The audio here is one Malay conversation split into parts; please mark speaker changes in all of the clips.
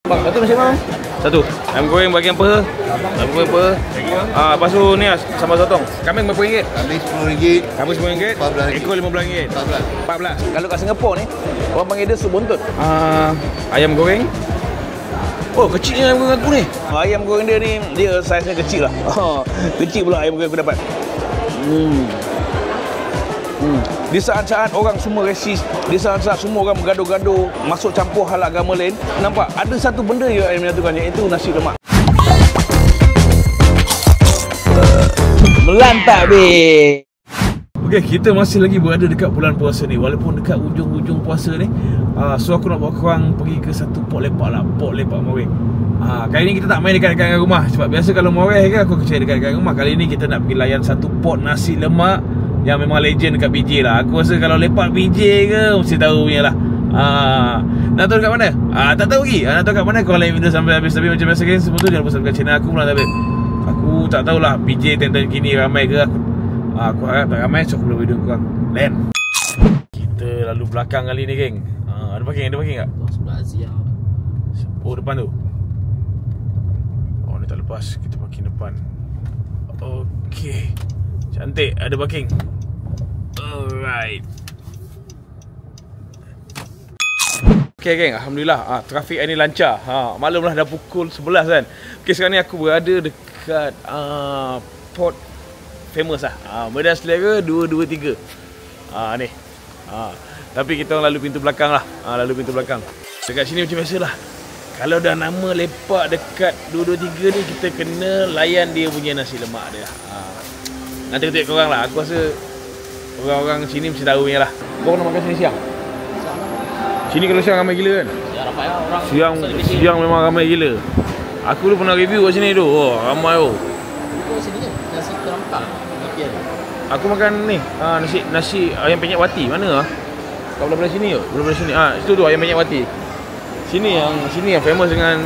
Speaker 1: Bang, satu nasi bang. Satu. Ayam goreng bagian apa? Ayam goreng apa? Lepas tu ni sambal sotong. Kambing berapa ringgit?
Speaker 2: Kambing RM10.
Speaker 1: Kambing RM10. Ekor RM15. 14. Kalau kat Singapura ni, orang panggil dia sup buntut. Ayam goreng. Oh, kecilnya ayam goreng aku ni. Ayam goreng dia ni, dia saiznya kecil lah. Kecil pula ayam goreng aku dapat. Di saat-saat orang semua resis, di saat-saat semua orang bergaduh-gaduh, masuk campur hal agama lain, nampak ada satu benda yang menyatukan, iaitu nasi lemak. Melantak be. Okey, kita masih lagi berada dekat bulan puasa ni, walaupun dekat hujung-hujung puasa ni. So aku nak bawa korang pergi ke satu pot lepak lah, pot lepak Moreh. Kali ni kita tak main dekat rumah, sebab biasa kalau Moreh kan aku percaya dekat rumah. Kali ni kita nak pergi layan satu pot nasi lemak yang memang legend dekat BJ lah. Aku rasa kalau lepak BJ ke mesti tahu punya lah. Nak tahu dekat mana? Tak tahu lagi. Nak tahu kat mana? Korang like video sampai habis. Tapi macam biasa kan, semua tu jangan lupa subscribe channel aku pula. Tapi aku tak tahulah BJ time-time gini ramai ke. Aku harap tak ramai, so aku boleh video korang. Lain. Kita lalu belakang kali ni geng. Ada parking tak?
Speaker 3: Sebelah Asia.
Speaker 1: Oh, depan tu. Oh, ni tak lepas. Kita parking depan. Okey. Cantik, ada parking. Alright. Okay geng, Alhamdulillah trafik hari ni lancar. Maklumlah dah pukul 11 kan. Okay, sekarang ni aku berada dekat Port Famous lah. Medan Selera 223. Ni. Tapi kita orang lalu pintu belakang lah. Lalu pintu belakang. Dekat sini macam biasa lah. Kalau dah nama lepak dekat 223 ni, kita kena layan dia punya nasi lemak dia. Nanti aku tengok korang lah. Aku rasa orang-orang sini mesti tahu punya lah. Korang nak makan sini siang? Sini kalau siang ramai gila kan?
Speaker 3: Ya, ramai lah orang.
Speaker 1: Siang memang ramai gila. Aku dulu pernah review kat sini tu. Ramai tu.
Speaker 3: Itu sini kan? Nasi kerangka.
Speaker 1: Aku makan ni. Nasi ayam penyet wati. Mana lah? Kat belah-belah sini tu. Belah-belah sini. Situ tu ayam penyet wati. Sini yang famous dengan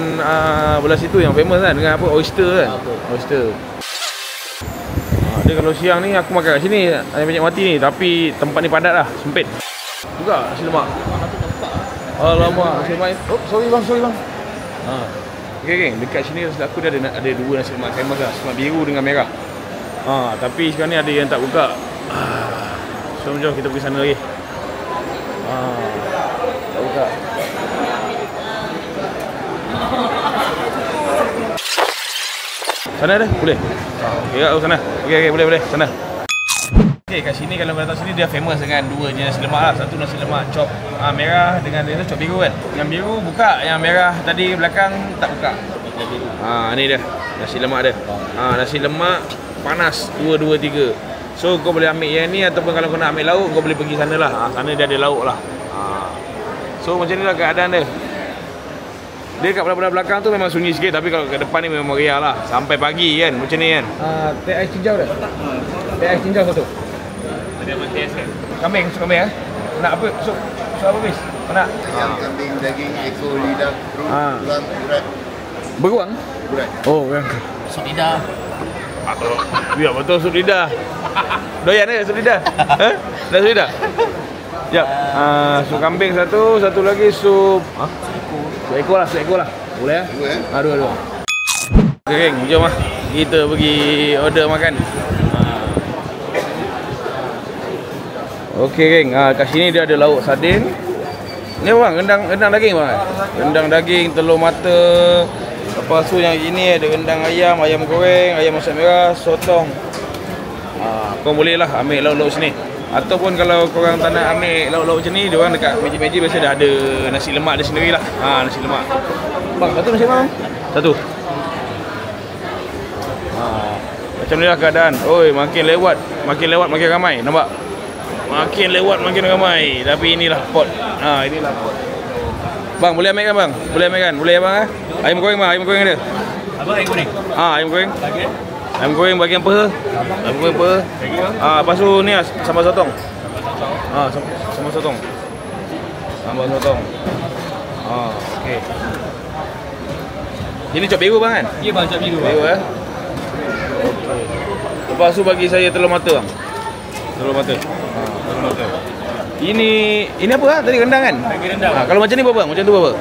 Speaker 1: belah situ yang famous kan. Dengan apa? Oyster kan? Oyster. Dia kalau siang ni aku makan kat sini ayam penyet wati ni. Tapi tempat ni padat lah. Sempit. Juga nasi lemak. Alamak, nasi lemak. Sorry bang. Okay geng, dekat sini aku dia ada dua nasi lemak famous lah. Nasi lemak biru dengan merah. Tapi sekarang ni ada yang tak buka. So jom kita pergi sana lagi. Tak buka. Sana ada? Boleh? Okey, sana. Okey, boleh. Sana. Okey, kat sini kalau datang sini dia famous dengan dua jenis nasi lemak lah. Satu nasi lemak chop merah dengan dia chop biru kan. Yang biru buka, yang merah tadi belakang tak buka. Ni dia nasi lemak dia. Nasi lemak panas 223. So kau boleh ambil yang ni, ataupun kalau kau nak ambil lauk kau boleh pergi sana lah. Sana dia ada lauk lah. So macam ni lah keadaan dia. Dia kat belah-belah belakang tu memang sunyi sikit, tapi kalau kat depan ni memang meriah lah. Sampai pagi kan, macam ni kan. Teh ais cincau dah? Teh ais cincau satu. Ada apa teh ais kan? Kambing, sup kambing Nak apa? Sup apa bis? Nak?
Speaker 2: Yang kambing, daging, ekor, lidah, perut, tulang, urat.
Speaker 1: Beruang?
Speaker 2: Urat.
Speaker 1: Oh, kan.
Speaker 3: Sup lidah.
Speaker 1: Ya, betul sup lidah. Doyan ke sup lidah? Dah sup lidah? Sekejap. Sup kambing satu lagi sup Sup ekor lah. Boleh ya? Dua. Okay geng, jom lah. Kita pergi order makan. Okay geng, kat sini dia ada lauk sardin. Ni bang, rendang daging bang. Rendang daging, telur mata. Lepas tu yang ini ada rendang ayam, ayam goreng, ayam masak merah, sotong. Kau boleh lah ambil lauk-lauk sini. Ataupun kalau korang tak nak ambil lauk-lauk macam ni, diorang dekat meja-meja biasa dah ada nasi lemak dia sendiri lah. Nasi lemak. Bang, satu nasi bang? Satu. Macam ni lah keadaan. Oi, makin lewat makin ramai. Nampak? Makin lewat makin ramai. Tapi inilah pot. Inilah pot. Bang, boleh ambil kan bang? Boleh ambil kan? Boleh bang? Ayam goreng bang, ayam goreng ada.
Speaker 3: Apa ayam goreng?
Speaker 1: Ayam goreng. Ayam goreng bagian apa? Ayam goreng apa? Lepas tu ni sambal sotong. Sambal sotong. Okey. Ini chop biru bang kan?
Speaker 3: Ya bang, chop biru.
Speaker 1: Biru Okey. Lepas tu bagi saya telur mata bang. Telur mata. Ini apa tadi rendang kan? Rendang. Kalau macam ni berapa bang? Macam tu berapa?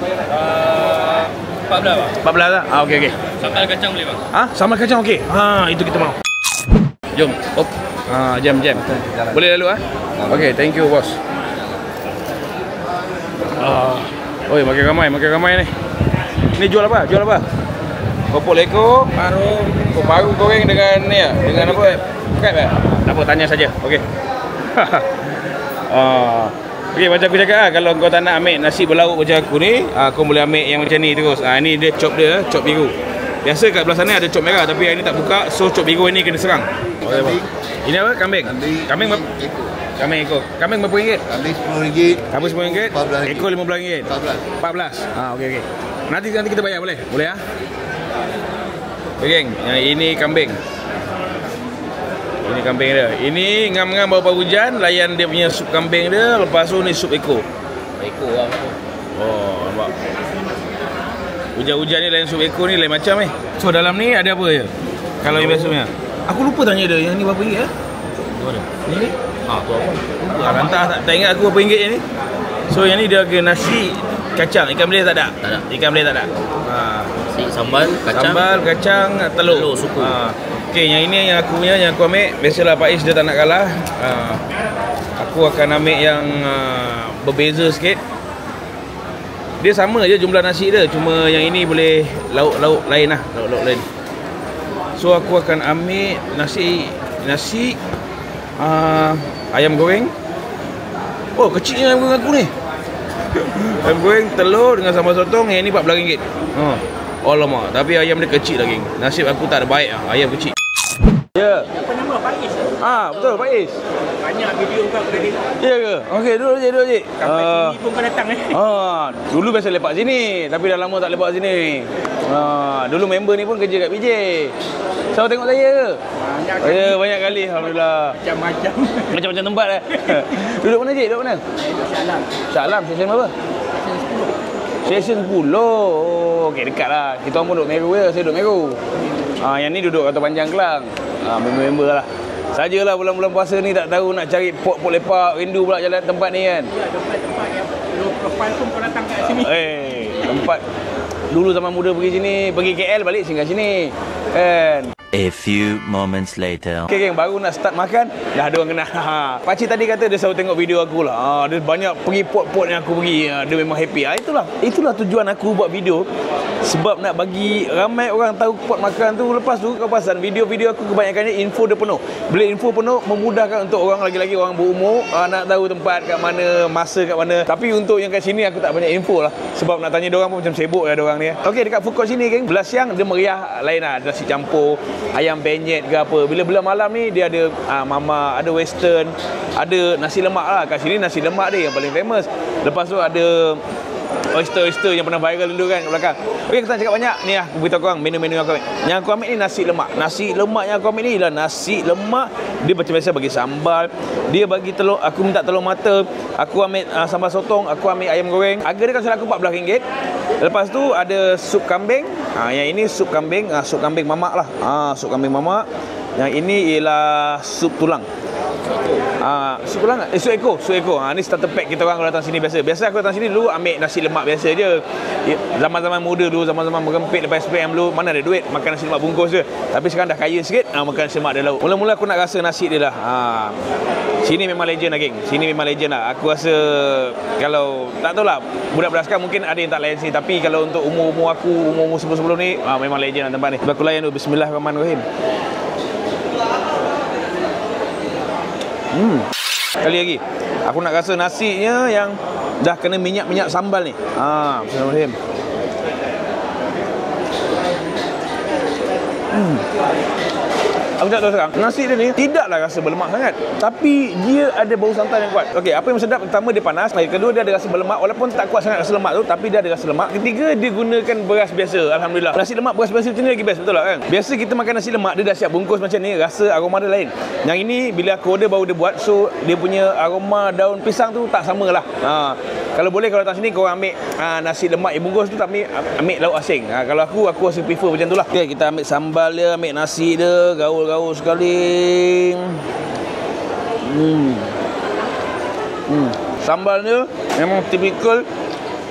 Speaker 3: 14 bang.
Speaker 1: 14 lah. Okey okey.
Speaker 3: Sambal kacang boleh bang.
Speaker 1: Sambal kacang okey. Itu kita mau. Jom. Jam. Boleh lalu Okey, thank you bos. Oi, makin ramai ni. Ni jual apa? Kopok leko, paru goreng dengan ni dengan apa? Krab Tak apa, tanya saja. Okey. Okey, macam aku cakap kalau kau tak nak ambil nasi berlauk macam aku ni, kau boleh ambil yang macam ni terus. Ni dia chop biru. Biasa kat belah sana ada chop merah tapi yang ni tak buka, so chop biru ni kena serang. Ini apa? Kambing. Kambing ekor. Kambing berapa ringgit?
Speaker 2: Kambing RM10.
Speaker 1: Kambing RM10.
Speaker 2: 14.
Speaker 1: Ekor RM15. 14. Okey. Nanti kita bayar boleh? Boleh Okey, geng. Ini kambing. Ini kambing dia. Ini ngam-ngam bau hujan, layan dia punya sup kambing dia, lepas tu ni sup ekor.
Speaker 3: Ekor lah.
Speaker 1: Nampak. Hujan-hujan ni lain sup ekor ni lain macam So dalam ni ada apa je? Kalau yang biasanya. Aku lupa tanya dia, yang ni berapa ringgit Tu ada. Ni? Tu apa? Rantah tak ingat aku berapa ringgit yang ni. So yang ni dia ke nasi kacang, ikan bilis tak ada?
Speaker 3: Tak ada.
Speaker 1: Ikan bilis tak ada.
Speaker 3: Sambal kacang,
Speaker 1: telur
Speaker 3: suku.
Speaker 1: Okey, yang ini yang aku punya, yang aku ambil. Biasalah Faiz dia tak nak kalah. Aku akan ambil yang berbeza sikit. Dia sama je jumlah nasi dia, cuma yang ini boleh lauk-lauk lain lah, lauk-lauk lain. So aku akan ambil nasi ayam goreng. Kecilnya ayam goreng aku ni. Ayam goreng, telur dengan sambal sotong. Yang ni RM14. Alamak, tapi ayam dia kecil lagi. Nasib aku tak ada baik ayam kecil. Ya.
Speaker 3: Apa nama Faiz?
Speaker 1: Betul Faiz.
Speaker 3: Banyak video kau tadi.
Speaker 1: Ya ke? Okey, duduk je.
Speaker 3: Sampai sini pun kau datang
Speaker 1: Dulu biasa lepak sini, tapi dah lama tak lepak sini. Dulu member ni pun kerja kat BJ. Selalu tengok saya ke? Banyak kali alhamdulillah. Macam-macam tempat Duduk mana cik? Duduk mana? Shah Alam. Stesen berapa? Stesen 10. Okey, dekat lah. Kita orang pun duduk Meru je. Saya duduk Meru. Yang ni duduk Kota Panjang Kelang. Member-member lah. Sajalah bulan-bulan puasa ni tak tahu nak cari pot lepak. Rindu pula jalan tempat ni kan.
Speaker 3: Ya, tempat yang low profile pun kau datang kat sini.
Speaker 1: Tempat dulu zaman muda pergi sini, pergi KL balik singgah sini kan.
Speaker 4: A few moments later.
Speaker 1: Okay, geng, baru nak start makan, dah ada orang kenal. Pakcik tadi kata dia selalu tengok video aku lah. Dia banyak pergi pot-pot yang aku pergi. Dia memang happy. Itulah tujuan aku buat video. Sebab nak bagi ramai orang tahu pot makan tu. Lepas tu kau perasan video-video aku kebanyakannya info dia penuh. Bila info penuh, memudahkan untuk orang lagi-lagi orang berumur nak tahu tempat kat mana, masa kat mana. Tapi untuk yang kat sini aku tak banyak info lah. Sebab nak tanya diorang pun macam sibuk lah diorang ni. Okey, dekat food court sini geng, belah siang dia meriah lain lah. Nasi campur, ayam penyet ke apa. Bila malam ni dia ada mama, ada western, ada nasi lemak lah. Kat sini nasi lemak dia yang paling famous. Lepas tu ada oyster yang pernah viral dulu kan kat belakang. Okey, kita cakap banyak ni lah. Aku beritahu korang menu-menu yang aku ambil. Yang aku ambil ni nasi lemak. Nasi lemak yang aku ambil ni ialah nasi lemak. Dia macam biasa bagi sambal. Dia bagi telur. Aku minta telur mata. Aku ambil sambal sotong. Aku ambil ayam goreng. Harga dia kan salah aku RM14. Lepas tu ada sup kambing. Yang ini sup kambing. Sup kambing mamak lah. Sup kambing mamak. Yang ini ialah sup tulang. Sup tulang sup ekor. Ni starter pack kita orang kalau datang sini biasa aku datang sini dulu ambil nasi lemak biasa je. Zaman-zaman muda dulu, zaman-zaman merempit lepas SPM dulu, mana ada duit makan nasi lemak bungkus je. Tapi sekarang dah kaya sikit, makan nasi lemak dia lauk. Mula-mula aku nak rasa nasi dia lah. Sini memang legend lah geng. Sini memang legend lah. Aku rasa kalau tak tahulah budak-budak sekarang mungkin ada yang tak layan sini, tapi kalau untuk umur-umur aku, umur-umur sebelum-sebelum ni memang legend lah tempat ni. Sebab aku layan dulu. Bismillahirrahmanirrahim. Sekali lagi aku nak rasa nasinya yang dah kena minyak-minyak sambal ni. Bismillahirrahmanirrahim. Aku tak tahu sekarang, nasi dia ni tidaklah rasa berlemak sangat, tapi dia ada bau santan yang kuat. Okey, apa yang sedap? Pertama dia panas, yang kedua dia ada rasa berlemak, walaupun tak kuat sangat rasa lemak tu, tapi dia ada rasa lemak. Ketiga dia gunakan beras biasa. Alhamdulillah. Nasi lemak beras biasa macam ni lagi best, betul tak kan? Biasa kita makan nasi lemak dia dah siap bungkus macam ni, rasa aroma dia lain. Yang ini bila aku order baru dia buat, so dia punya aroma daun pisang tu tak samalah. Kalau boleh kalau datang sini kau ambil nasi lemak yang bungkus tu, tapi ambil lauk asing. Kalau aku rasa prefer macam tu lah. Okey, kita ambil sambal dia, ambil nasi dia, gaul sekali. Sambal dia memang typical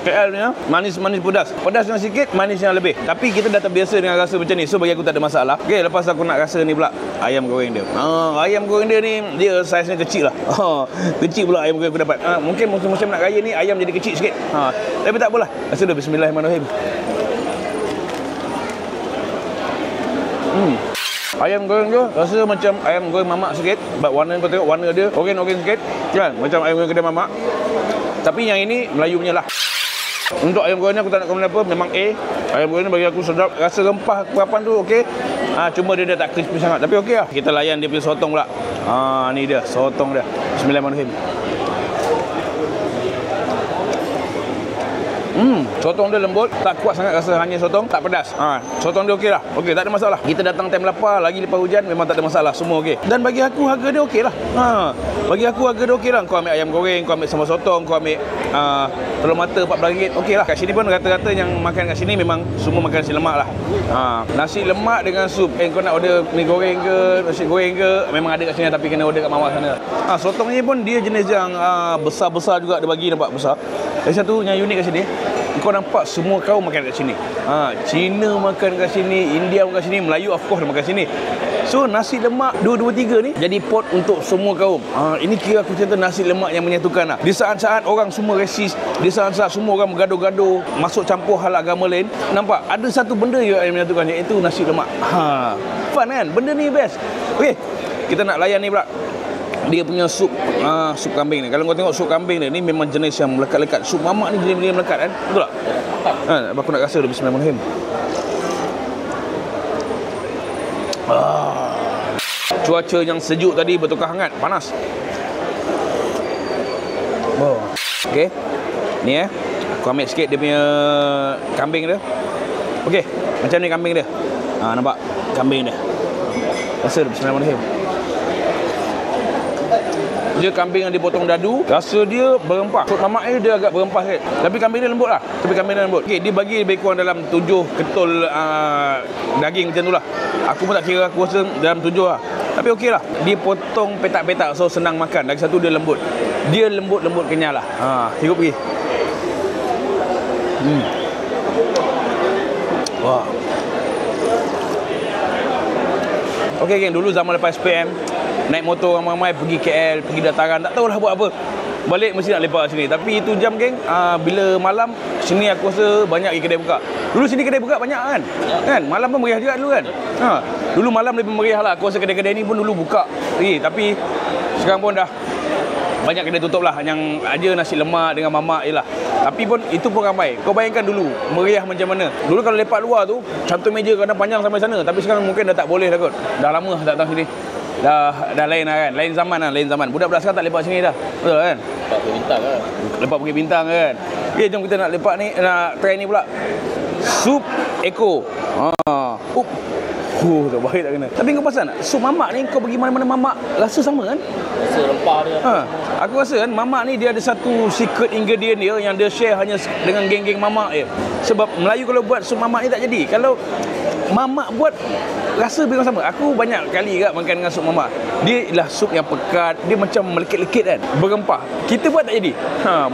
Speaker 1: KL punya manis-manis pedas. Pedas yang sikit, manis yang lebih. Tapi kita dah terbiasa dengan rasa macam ni. So bagi aku tak ada masalah. Okey, lepas aku nak rasa ni pula ayam goreng dia. Ayam goreng dia ni dia saiznya kecil lah. Kecil pula ayam goreng aku dapat. Mungkin musim-musim nak raya ni ayam jadi kecil sikit. Tapi tak apalah. Rasa dah bismillahirrahmanirrahim. Ayam goreng tu rasa macam ayam goreng mamak sikit. Sebab warna kau tengok warna dia oren-oren sikit kan, macam ayam goreng kedai mamak. Tapi yang ini Melayu punya lah. Untuk ayam goreng ni aku tak nak komen apa, memang A. Ayam goreng ni bagi aku sedap. Rasa rempah kerapan tu okey. Cuma dia dah tak crispy sangat. Tapi okey lah. Kita layan dia punya sotong pula. Ni dia sotong dia. Bismillahirrahmanirrahim. Sotong dia lembut, tak kuat sangat rasa hanya sotong, tak pedas. Sotong dia okey lah. Okey, tak ada masalah. Kita datang time lapar, lagi lepas hujan, memang tak ada masalah. Semua okey. Dan bagi aku harga dia okey lah. Bagi aku harga dia okey lah. Kau ambil ayam goreng, kau ambil sambal sotong, kau ambil telur mata RM14, okey lah. Kat sini pun rata-rata yang makan kat sini memang semua makan nasi lemak lah. Nasi lemak dengan sup. Kau nak order mi goreng ke, nasi goreng ke, memang ada kat sini tapi kena order kat mawar sana. Sotong ni pun dia jenis yang besar-besar juga, dia bagi nampak besar. Lagi satu yang unik kat sini, kau nampak semua kaum makan kat sini. Cina makan kat sini, India makan kat sini, Melayu of course makan kat sini. So nasi lemak 223 ni jadi pot untuk semua kaum. Ini kira aku cerita nasi lemak yang menyatukan lah. Di saat-saat orang semua resis, di saat-saat semua orang bergaduh-gaduh, masuk campur hal agama lain, nampak ada satu benda je yang menyatukan, iaitu nasi lemak. Fun kan? Benda ni best. Okey, kita nak layan ni pula. Dia punya sup sup kambing ni. Kalau kau tengok sup kambing ni memang jenis yang melekat-lekat. Sup mamak ni jenis melekat kan? Betul tak? Aku nak rasa dulu. Bismillahirrahmanirrahim. Cuaca yang sejuk tadi bertukar hangat, panas. Okey. Ni aku ambil sikit dia punya kambing dia. Okey, macam ni kambing dia. Nampak kambing dia. Rasa bismillahirrahmanirrahim. Dia kambing yang dipotong dadu, rasa dia berempah. Sup mamak ni dia agak berempah sikit. Tapi kambing dia lembut lah. Okey, dia bagi lebih kurang dalam 7 ketul daging macam tu lah. Aku pun tak kira, aku rasa dalam 7 lah. Tapi okey lah. Dia potong petak-petak, so senang makan. Lagi satu dia lembut. Dia lembut-lembut kenyal lah. Hirup pergi. Wah. Okey geng, dulu zaman lepas SPM, naik motor ramai-ramai pergi KL, pergi dataran, tak tahulah buat apa. Balik mesti nak lepak sini. Tapi itu jam geng, bila malam sini aku rasa banyak kedai buka. Dulu sini kedai buka banyak kan? Kan? Malam pun meriah juga dulu kan? Dulu malam lebih meriah lah. Aku rasa kedai-kedai ni pun dulu buka. Tapi sekarang pun dah banyak kedai tutup lah. Yang aja nasi lemak dengan mamak je lah. Tapi pun itu pun ramai. Kau bayangkan dulu meriah macam mana. Dulu kalau lepak luar tu, cantum meja kadang panjang sampai sana. Tapi sekarang mungkin dah tak boleh dah kot. Dah lama tak datang sini. Dah lain lah kan. Lain zaman lah, lain zaman. Budak-budak sekarang tak lepak sini dah. Betul kan?
Speaker 5: Lepak pergi bintang kan.
Speaker 1: Lepak pergi bintang kan. Okay, jom kita nak lepak ni, nak try ni pula. Sup Eko. Tak baik tak kena. Tapi kau pasal tak? Sup mamak ni kau pergi mana-mana mamak rasa sama kan?
Speaker 5: Rasa rempah dia.
Speaker 1: Aku rasa kan mamak ni dia ada satu secret ingredient dia yang dia share hanya dengan geng-geng mamak je. Sebab Melayu kalau buat sup mamak ni tak jadi. Kalau mamak buat rasa memang sama. Aku banyak kali kat makan dengan sup mamak. Dia ialah sup yang pekat, dia macam melekit-lekit kan, berempah. Kita buat tak jadi.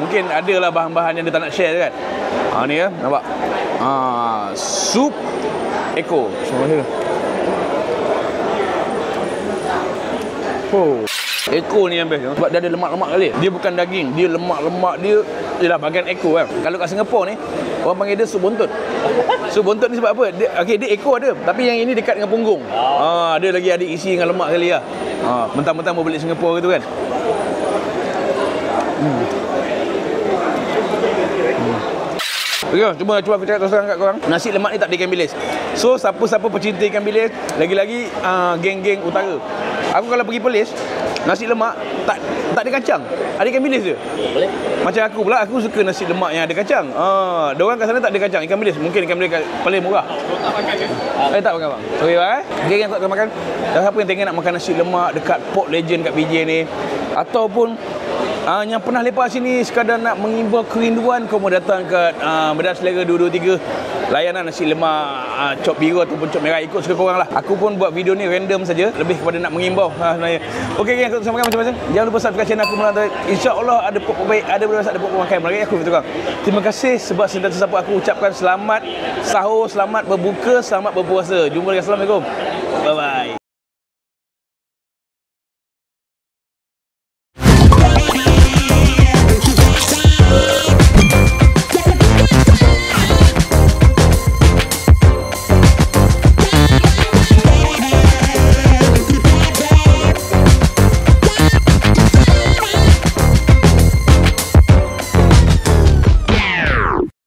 Speaker 1: Mungkin adalah bahan-bahan yang dia tak nak share kan. Ni ya, nampak. Sup Eko. Eko ni yang best sebab dia ada lemak-lemak kali. Dia bukan daging, dia lemak-lemak, dia ialah bahagian Eko kan. Kalau kat Singapura ni orang panggil dia sup buntut. Sup buntut ni sebab apa? Dia Eko ada, tapi yang ini dekat dengan punggung. Dia lagi ada isi dengan lemak kali lah. Mentang-mentang mau beli Singapura gitu kan. Okay, cuba aku cakap terus terang kat korang. Nasi lemak ni tak ada ikan bilis. So siapa-siapa pecinta ikan bilis, lagi-lagi geng-geng utara. Aku kalau pergi Perlis, nasi lemak tak ada kacang. Ada ikan bilis je.
Speaker 5: Boleh.
Speaker 1: Macam aku pula, aku suka nasi lemak yang ada kacang. Diorang kat sana tak ada kacang, ikan bilis. Mungkin ikan bilis kat Perlis murah.
Speaker 3: Tak makan ke?
Speaker 1: Tak makan bang. Sorry bang Geng yang tak makan. Dan siapa yang tengok nak makan nasi lemak dekat Port Legend kat PJ ni, ataupun Yang pernah lepak sini sekadar nak mengimbau kerinduan, kau mau datang ke Medan Selera 223, layanan nasi lemak, cop biru ataupun cop merah, ikut suka korang lah. Aku pun buat video ni random saja, lebih kepada nak mengimbau sebenarnya. Okey, aku samakan macam-macam. Jangan lupa subscribe channel aku Melantai. InsyaAllah ada pokok baik, ada berasa, ada pokok makan. Melagi aku betul. Terima kasih sebab sentiasa support aku. Ucapkan selamat sahur, selamat berbuka, selamat berpuasa. Jumpa lagi. Assalamualaikum. Bye bye.